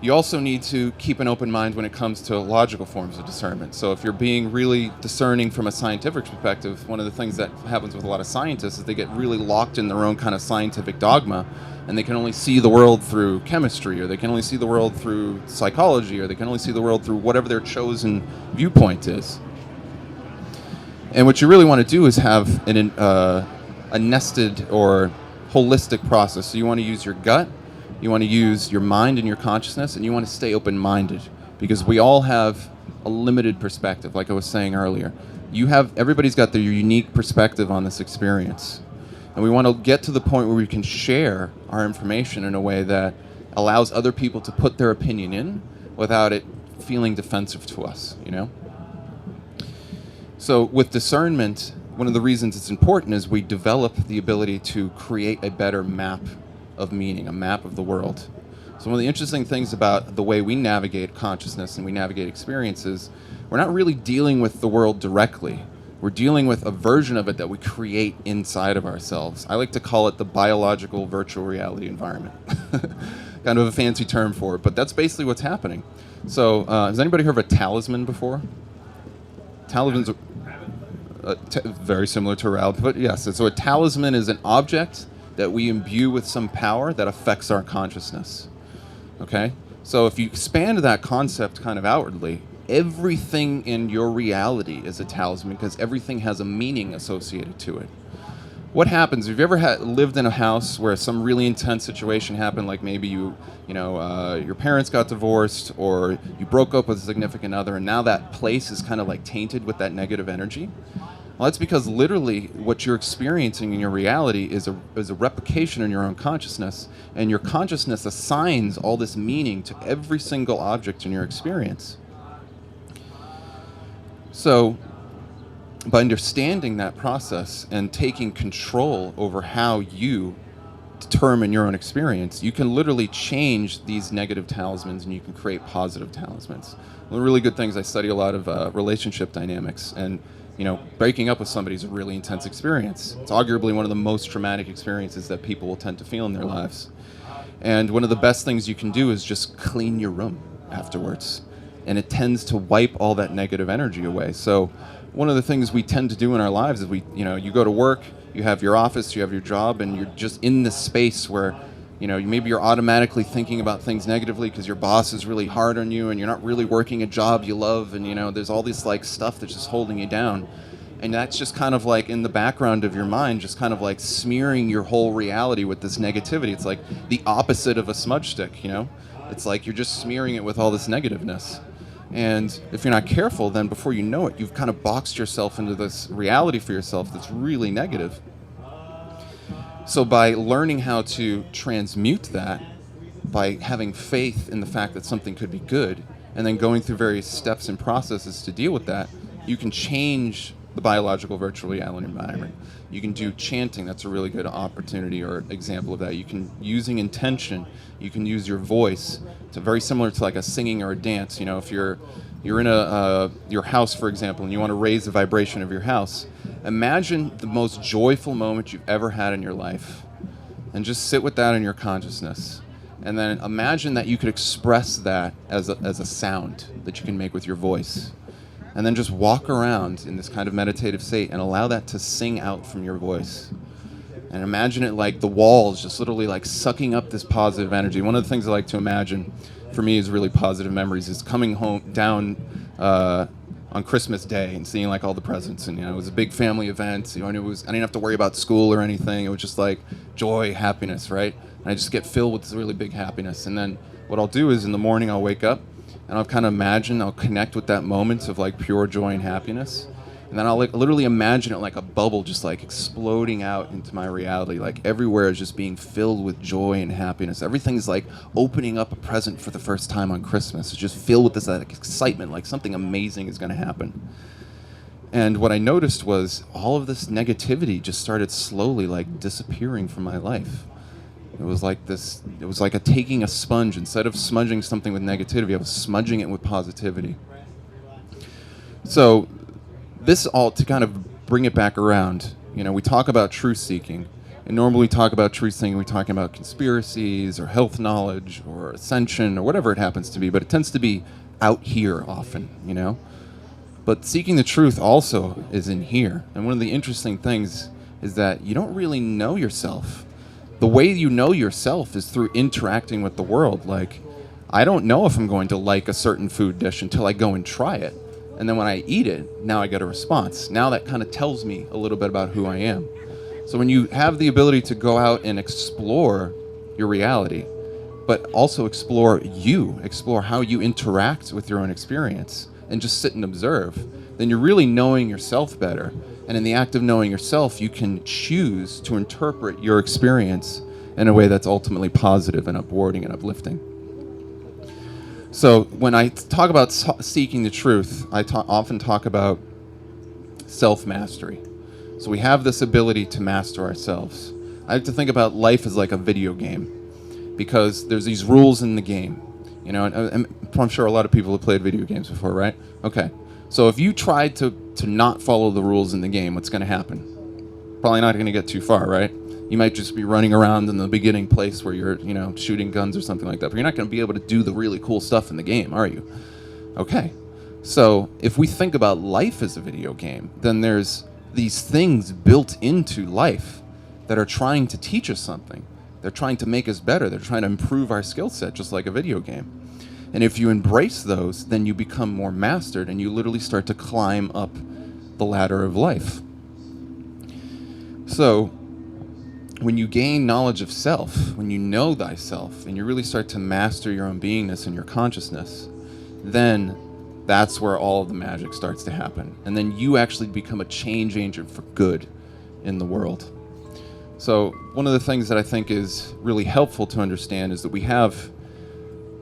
You also need to keep an open mind when it comes to logical forms of discernment. So if you're being really discerning from a scientific perspective, one of the things that happens with a lot of scientists is they get really locked in their own kind of scientific dogma, and they can only see the world through chemistry, or they can only see the world through psychology, or they can only see the world through whatever their chosen viewpoint is. And what you really want to do is have a nested or holistic process. So you want to use your gut, you want to use your mind and your consciousness, and you want to stay open-minded, because we all have a limited perspective, like I was saying earlier. Everybody's got their unique perspective on this experience. And we want to get to the point where we can share our information in a way that allows other people to put their opinion in without it feeling defensive to us, So with discernment, one of the reasons it's important is we develop the ability to create a better map of meaning, a map of the world. So one of the interesting things about the way we navigate consciousness and we navigate experiences, we're not really dealing with the world directly. We're dealing with a version of it that we create inside of ourselves. I like to call it the biological virtual reality environment. Kind of a fancy term for it, but that's basically what's happening. So has anybody heard of a talisman before? Talisman's very similar to a rally, but yes. So a talisman is an object that we imbue with some power that affects our consciousness. Okay? So if you expand that concept kind of outwardly, everything in your reality is a talisman, because everything has a meaning associated to it. What happens if you ever lived in a house where some really intense situation happened, like maybe your parents got divorced, or you broke up with a significant other, and now that place is kind of like tainted with that negative energy? Well, that's because literally what you're experiencing in your reality is a replication in your own consciousness, and your consciousness assigns all this meaning to every single object in your experience. So by understanding that process and taking control over how you determine your own experience, you can literally change these negative talismans and you can create positive talismans. One of the really good things, I study a lot of relationship dynamics, and breaking up with somebody is a really intense experience. It's arguably one of the most traumatic experiences that people will tend to feel in their lives. And one of the best things you can do is just clean your room afterwards. and it tends to wipe all that negative energy away. So one of the things we tend to do in our lives is you go to work, you have your office, you have your job, and you're just in this space where, maybe you're automatically thinking about things negatively because your boss is really hard on you and you're not really working a job you love, and, there's all this like stuff that's just holding you down. And that's just kind of like in the background of your mind, just kind of like smearing your whole reality with this negativity. It's like the opposite of a smudge stick, It's like you're just smearing it with all this negativeness. And if you're not careful, then before you know it, you've kind of boxed yourself into this reality for yourself that's really negative. So by learning how to transmute that, by having faith in the fact that something could be good, and then going through various steps and processes to deal with that, you can change the biological virtual reality environment. You can do chanting. That's a really good opportunity or example of that. You can, using intention, you can use your voice to very similar to like a singing or a dance. If you're in your house, for example, and you want to raise the vibration of your house, imagine the most joyful moment you've ever had in your life, and just sit with that in your consciousness. And then imagine that you could express that as a sound that you can make with your voice. And then just walk around in this kind of meditative state and allow that to sing out from your voice. And imagine it like the walls just literally like sucking up this positive energy. One of the things I like to imagine for me is really positive memories is coming home down on Christmas Day and seeing like all the presents. And, it was a big family event. I didn't have to worry about school or anything. It was just like joy, happiness, right? And I just get filled with this really big happiness. And then what I'll do is in the morning I'll wake up, and I'll kind of I'll connect with that moment of like pure joy and happiness. And then I'll like literally imagine it like a bubble just like exploding out into my reality. Like everywhere is just being filled with joy and happiness. Everything's like opening up a present for the first time on Christmas. It's just filled with this like excitement, like something amazing is going to happen. And what I noticed was all of this negativity just started slowly like disappearing from my life. It was like taking a sponge. Instead of smudging something with negativity, I was smudging it with positivity. So this all to kind of bring it back around, we talk about truth seeking. And normally we talk about truth seeking, we're talking about conspiracies or health knowledge or ascension or whatever it happens to be, but it tends to be out here often, But seeking the truth also is in here. And one of the interesting things is that you don't really know yourself. The way you know yourself is through interacting with the world. Like, I don't know if I'm going to like a certain food dish until I go and try it. And then when I eat it, now I get a response. Now that kind of tells me a little bit about who I am. So when you have the ability to go out and explore your reality, but also explore how you interact with your own experience, and just sit and observe, then you're really knowing yourself better. And in the act of knowing yourself, you can choose to interpret your experience in a way that's ultimately positive and upwarding and uplifting. So when I talk about seeking the truth, I often talk about self-mastery. So we have this ability to master ourselves. I like to think about life as like a video game, because there's these rules in the game. And I'm sure a lot of people have played video games before, right? Okay. So if you try to not follow the rules in the game, what's going to happen? Probably not going to get too far, right? You might just be running around in the beginning place where you're, shooting guns or something like that. But you're not going to be able to do the really cool stuff in the game, are you? Okay. So if we think about life as a video game, then there's these things built into life that are trying to teach us something. They're trying to make us better. They're trying to improve our skill set, just like a video game. And if you embrace those, then you become more mastered, and you literally start to climb up the ladder of life. So when you gain knowledge of self, when you know thyself, and you really start to master your own beingness and your consciousness, then that's where all of the magic starts to happen. And then you actually become a change agent for good in the world. So one of the things that I think is really helpful to understand is that we have,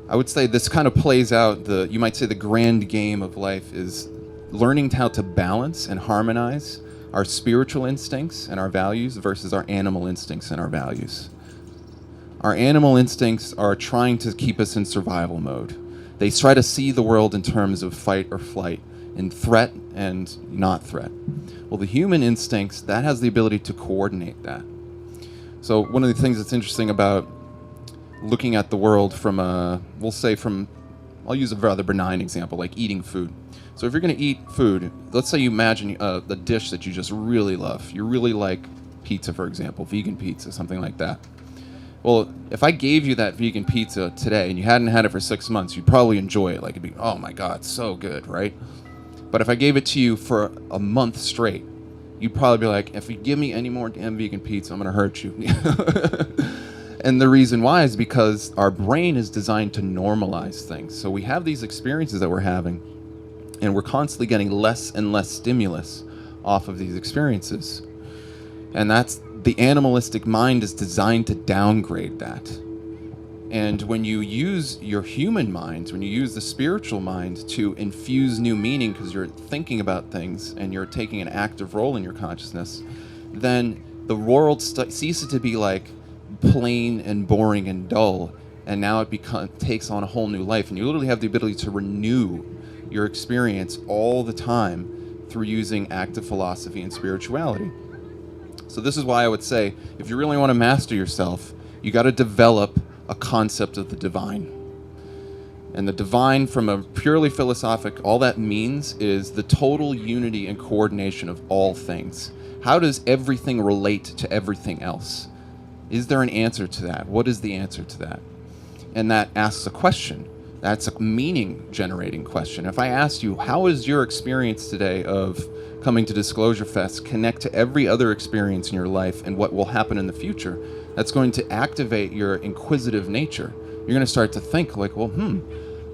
I would say this kind of plays out you might say the grand game of life is learning how to balance and harmonize our spiritual instincts and our values versus our animal instincts and our values. Our animal instincts are trying to keep us in survival mode. They try to see the world in terms of fight or flight, in threat and not threat. Well, the human instincts, that has the ability to coordinate that. So one of the things that's interesting about looking at the world from I'll use a rather benign example, like eating food. So if you're going to eat food, let's say you imagine the dish that you just really love. You really like pizza, for example, vegan pizza, something like that. Well, if I gave you that vegan pizza today and you hadn't had it for 6 months, you'd probably enjoy it. Like, it'd be, oh my God, so good, right? But if I gave it to you for a month straight, you'd probably be like, if you give me any more damn vegan pizza, I'm going to hurt you. And the reason why is because our brain is designed to normalize things. So we have these experiences that we're having, and we're constantly getting less and less stimulus off of these experiences. And that's the animalistic mind is designed to downgrade that. And when you use your human mind, when you use the spiritual mind to infuse new meaning because you're thinking about things and you're taking an active role in your consciousness, then the world ceases to be like plain and boring and dull, and now it takes on a whole new life. And you literally have the ability to renew your experience all the time through using active philosophy and spirituality. So this is why I would say, if you really want to master yourself, you got to develop a concept of the divine. And the divine, from a purely philosophic, all that means is the total unity and coordination of all things. How does everything relate to everything else? Is there an answer to that? What is the answer to that? And that asks a question. That's a meaning-generating question. If I asked you, how is your experience today of coming to Disclosurefest connect to every other experience in your life and what will happen in the future, that's going to activate your inquisitive nature. You're going to start to think like, well,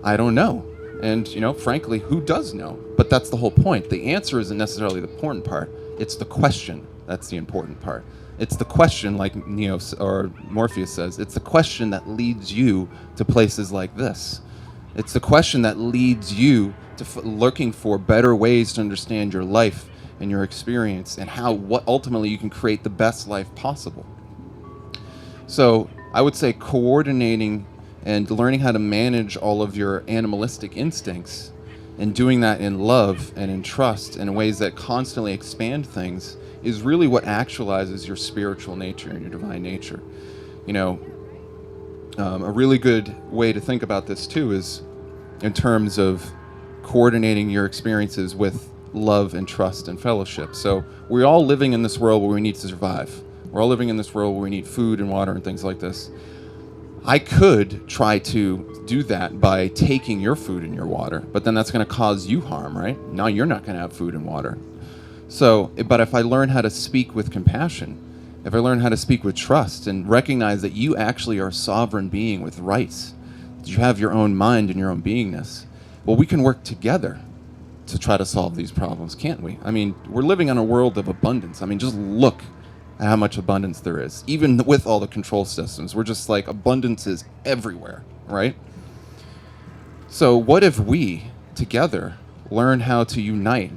I don't know. And, frankly, who does know? But that's the whole point. The answer isn't necessarily the important part. It's the question that's the important part. It's the question, like Neo or Morpheus says, it's the question that leads you to places like this. It's the question that leads you to looking for better ways to understand your life and your experience and what ultimately you can create the best life possible. So I would say coordinating and learning how to manage all of your animalistic instincts and doing that in love and in trust and in ways that constantly expand things is really what actualizes your spiritual nature and your divine nature. A really good way to think about this too is in terms of coordinating your experiences with love and trust and fellowship. So we're all living in this world where we need to survive. We're all living in this world where we need food and water and things like this. I could try to do that by taking your food and your water, but then that's going to cause you harm, right? Now you're not going to have food and water. So, but if I learn how to speak with compassion, if I learn how to speak with trust and recognize that you actually are a sovereign being with rights, that you have your own mind and your own beingness, well, we can work together to try to solve these problems, can't we? I mean, we're living in a world of abundance. I mean, just look at how much abundance there is. Even with all the control systems, we're just like, abundance is everywhere, right? So what if we, together, learn how to unite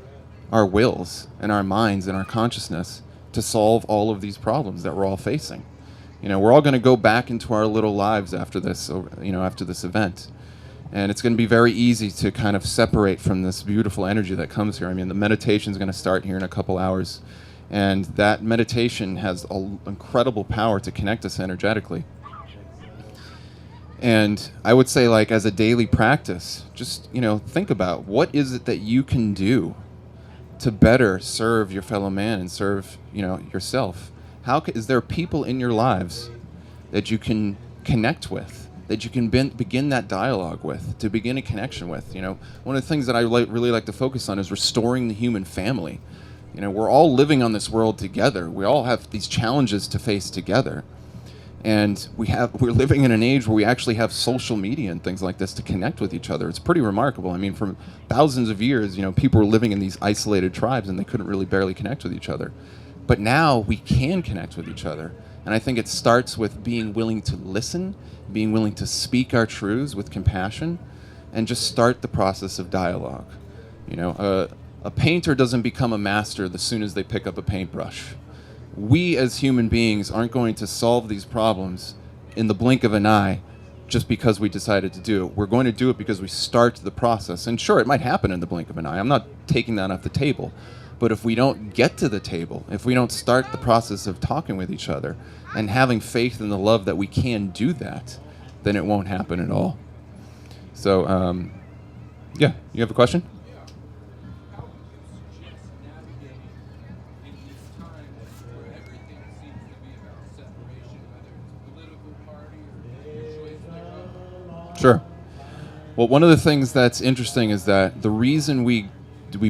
our wills and our minds and our consciousness to solve all of these problems that we're all facing? We're all going to go back into our little lives after this, after this event. And it's going to be very easy to kind of separate from this beautiful energy that comes here. I mean, the meditation is going to start here in a couple hours. And that meditation has incredible power to connect us energetically. And I would say, like, as a daily practice, just, think about what is it that you can do to better serve your fellow man and serve, yourself. Is there people in your lives that you can connect with, that you can begin that dialogue with, to begin a connection with? One of the things that I really like to focus on is restoring the human family. We're all living on this world together. We all have these challenges to face together. And we're living in an age where we actually have social media and things like this to connect with each other. It's pretty remarkable. I mean, for thousands of years, people were living in these isolated tribes and they couldn't really barely connect with each other. But now we can connect with each other. And I think it starts with being willing to listen, being willing to speak our truths with compassion, and just start the process of dialogue. A painter doesn't become a master as soon as they pick up a paintbrush. We as human beings aren't going to solve these problems in the blink of an eye just because we decided to do it. We're going to do it because we start the process. And sure, it might happen in the blink of an eye. I'm not taking that off the table. But if we don't get to the table, if we don't start the process of talking with each other and having faith in the love that we can do that, then it won't happen at all. So, yeah, you have a question? Sure. Well, one of the things that's interesting is that the reason we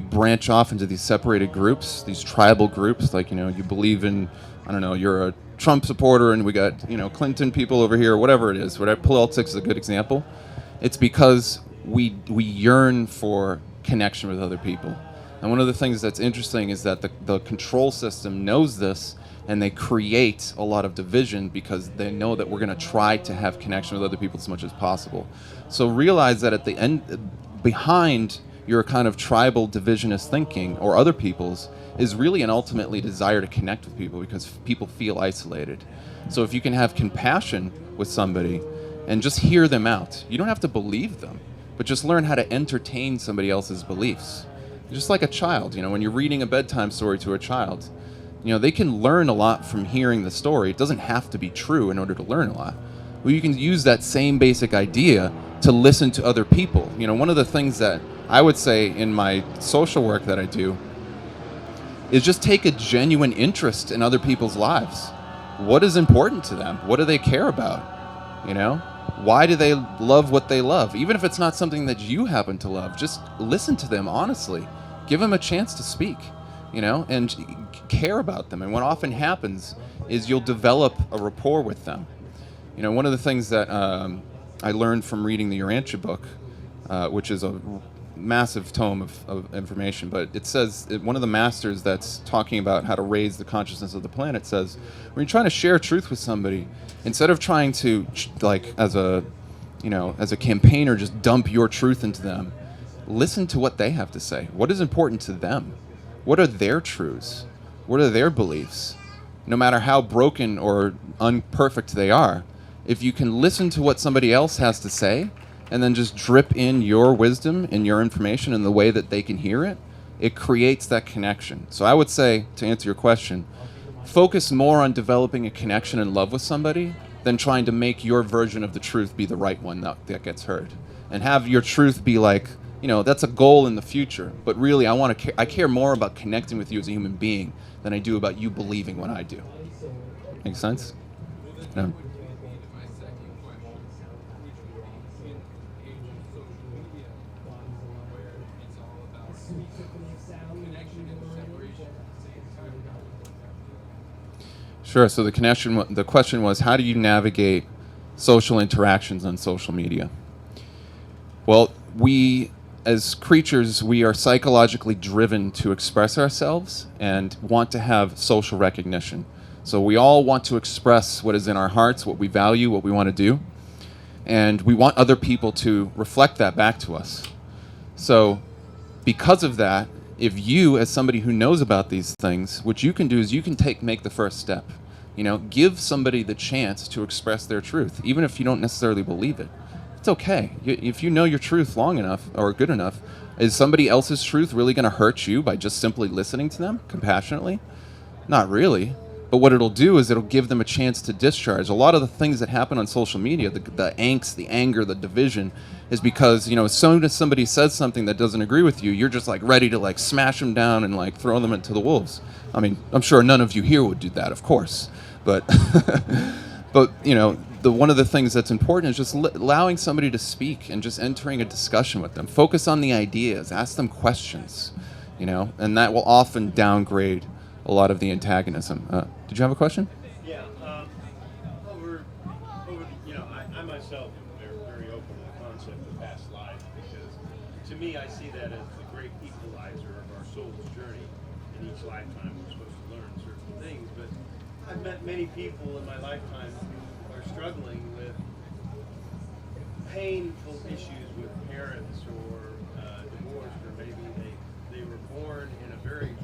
branch off into these separated groups, these tribal groups, like, you believe in, I don't know, you're a Trump supporter and we got, Clinton people over here, whatever it is, whatever, politics is a good example. It's because we yearn for connection with other people. And one of the things that's interesting is that the control system knows this, and they create a lot of division because they know that we're going to try to have connection with other people as much as possible. So realize that at the end, behind your kind of tribal divisionist thinking or other people's is really an ultimately desire to connect with people because people feel isolated. So if you can have compassion with somebody and just hear them out, you don't have to believe them, but just learn how to entertain somebody else's beliefs. Just like a child, when you're reading a bedtime story to a child, they can learn a lot from hearing the story. It doesn't have to be true in order to learn a lot. Well, you can use that same basic idea to listen to other people. One of the things that I would say in my social work that I do is just take a genuine interest in other people's lives. What is important to them? What do they care about? Why do they love what they love? Even if it's not something that you happen to love, just listen to them honestly. Give them a chance to speak, and care about them. And what often happens is you'll develop a rapport with them. One of the things that I learned from reading the Urantia book, which is a massive tome of information, but it says, one of the masters that's talking about how to raise the consciousness of the planet says, when you're trying to share truth with somebody, instead of trying to, like, as a campaigner, just dump your truth into them, listen to what they have to say. What is important to them? What are their truths? What are their beliefs? No matter how broken or imperfect they are, if you can listen to what somebody else has to say and then just drip in your wisdom and your information in the way that they can hear it, it creates that connection. So I would say, to answer your question, focus more on developing a connection and love with somebody than trying to make your version of the truth be the right one that gets heard. And have your truth be like, that's a goal in the future. But really, I care more about connecting with you as a human being than I do about you believing what I do. Make sense? No. Sure. So the question was, how do you navigate social interactions on social media? Well, we, as creatures, we are psychologically driven to express ourselves and want to have social recognition. So we all want to express what is in our hearts, what we value, what we want to do. And we want other people to reflect that back to us. So because of that, if you, as somebody who knows about these things, what you can do is you can make the first step. Give somebody the chance to express their truth, even if you don't necessarily believe it. It's okay. If you know your truth long enough or good enough, is somebody else's truth really going to hurt you by just simply listening to them compassionately? Not really. But what it'll do is it'll give them a chance to discharge. A lot of the things that happen on social media, the angst, the anger, the division, is because, as soon as somebody says something that doesn't agree with you, you're just like ready to like smash them down and like throw them into the wolves. I mean, I'm sure none of you here would do that, of course. But, but one of the things that's important is just allowing somebody to speak and just entering a discussion with them. Focus on the ideas. Ask them questions, and that will often downgrade a lot of the antagonism. Did you have a question? Yeah. I myself am very open to the concept of past life because, to me, I see that as the great equalizer of our soul's journey. In each lifetime, we're supposed to learn certain things, but I've met many people in my lifetime who are struggling with painful issues with parents or divorce, or maybe they were born in a very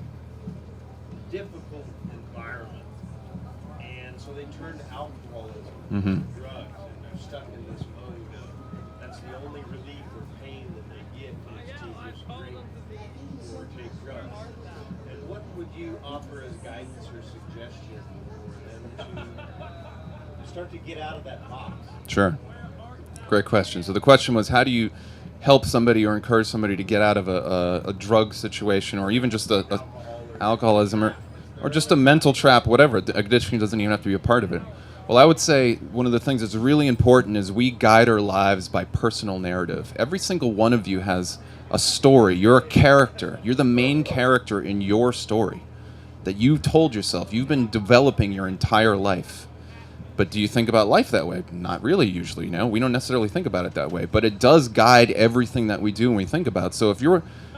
difficult environment, and so they turn to alcoholism, drugs, and they're stuck in this mode of that's the only relief or pain that they get is to just drink or take drugs. And what would you offer as guidance or suggestion for them to start to get out of that box? Sure. Great question. So the question was, how do you help somebody or encourage somebody to get out of a drug situation, or even just a alcoholism, or just a mental trap, whatever. Addiction doesn't even have to be a part of it. Well, I would say one of the things that's really important is we guide our lives by personal narrative. Every single one of you has a story. You're a character. You're the main character in your story that you've told yourself. You've been developing your entire life. But do you think about life that way? Not really, usually. No, we don't necessarily think about it that way. But it does guide everything that we do and we think about. So if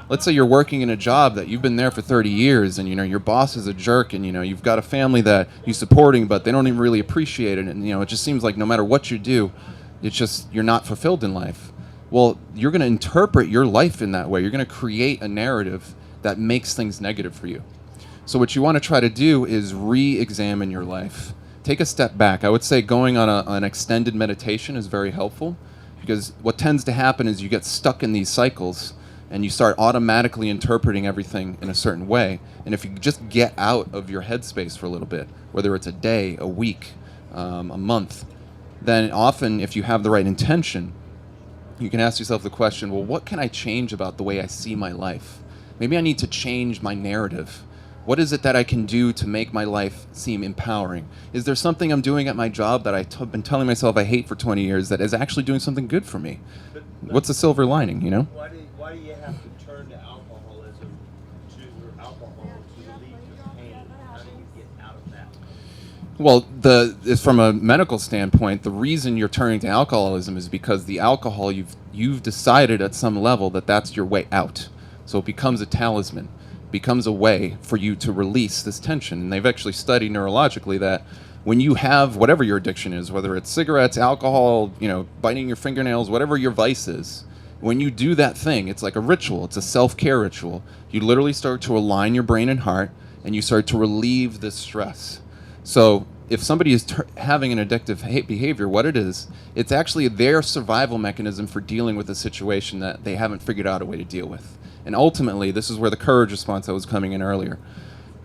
let's say you're working in a job that you've been there for 30 years, and your boss is a jerk, and you've got a family that you're supporting, but they don't even really appreciate it, and it just seems like no matter what you do, you're not fulfilled in life. Well, you're going to interpret your life in that way. You're going to create a narrative that makes things negative for you. So what you want to try to do is re-examine your life. Take a step back. I would say going on an extended meditation is very helpful, because what tends to happen is you get stuck in these cycles and you start automatically interpreting everything in a certain way. And if you just get out of your headspace for a little bit, whether it's a day, a week, a month, then often if you have the right intention, you can ask yourself the question, well, what can I change about the way I see my life? Maybe I need to change my narrative. What is it that I can do to make my life seem empowering? Is there something I'm doing at my job that I've been telling myself I hate for 20 years that is actually doing something good for me? What's the silver lining, Why do you have to turn to alcoholism or alcohol to relieve your pain? How do you get out of that? Well, from a medical standpoint, the reason you're turning to alcoholism is because the alcohol, you've decided at some level that that's your way out. So it becomes a talisman, becomes a way for you to release this tension. And they've actually studied neurologically that when you have whatever your addiction is, whether it's cigarettes, alcohol, biting your fingernails, whatever your vice is, when you do that thing, it's like a ritual. It's a self-care ritual. You literally start to align your brain and heart, and you start to relieve this stress. So if somebody is having an addictive behavior, what it is, it's actually their survival mechanism for dealing with a situation that they haven't figured out a way to deal with. And ultimately, this is where the courage response that was coming in earlier.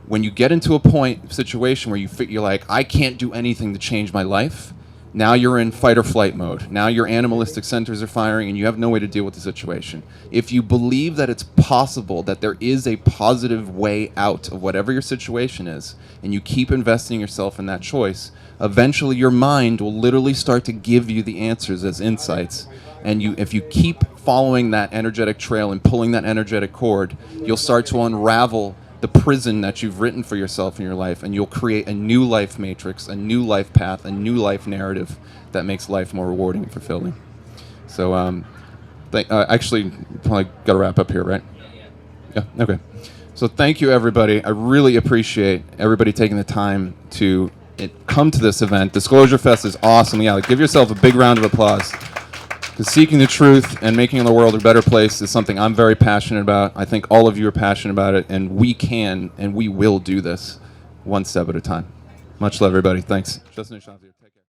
When you get into a situation where you're like, I can't do anything to change my life, now you're in fight or flight mode. Now your animalistic centers are firing and you have no way to deal with the situation. If you believe that it's possible, that there is a positive way out of whatever your situation is, and you keep investing yourself in that choice, eventually your mind will literally start to give you the answers as insights. And if you keep following that energetic trail and pulling that energetic cord, you'll start to unravel the prison that you've written for yourself in your life, and you'll create a new life matrix, a new life path, a new life narrative that makes life more rewarding and fulfilling. So, actually, probably got to wrap up here, right? Yeah, okay. So thank you, everybody. I really appreciate everybody taking the time to come to this event. Disclosurefest is awesome. Yeah, give yourself a big round of applause. Because seeking the truth and making the world a better place is something I'm very passionate about. I think all of you are passionate about it, and we can and we will do this one step at a time. Much love, everybody. Thanks. Justin Deschamps here. Take care.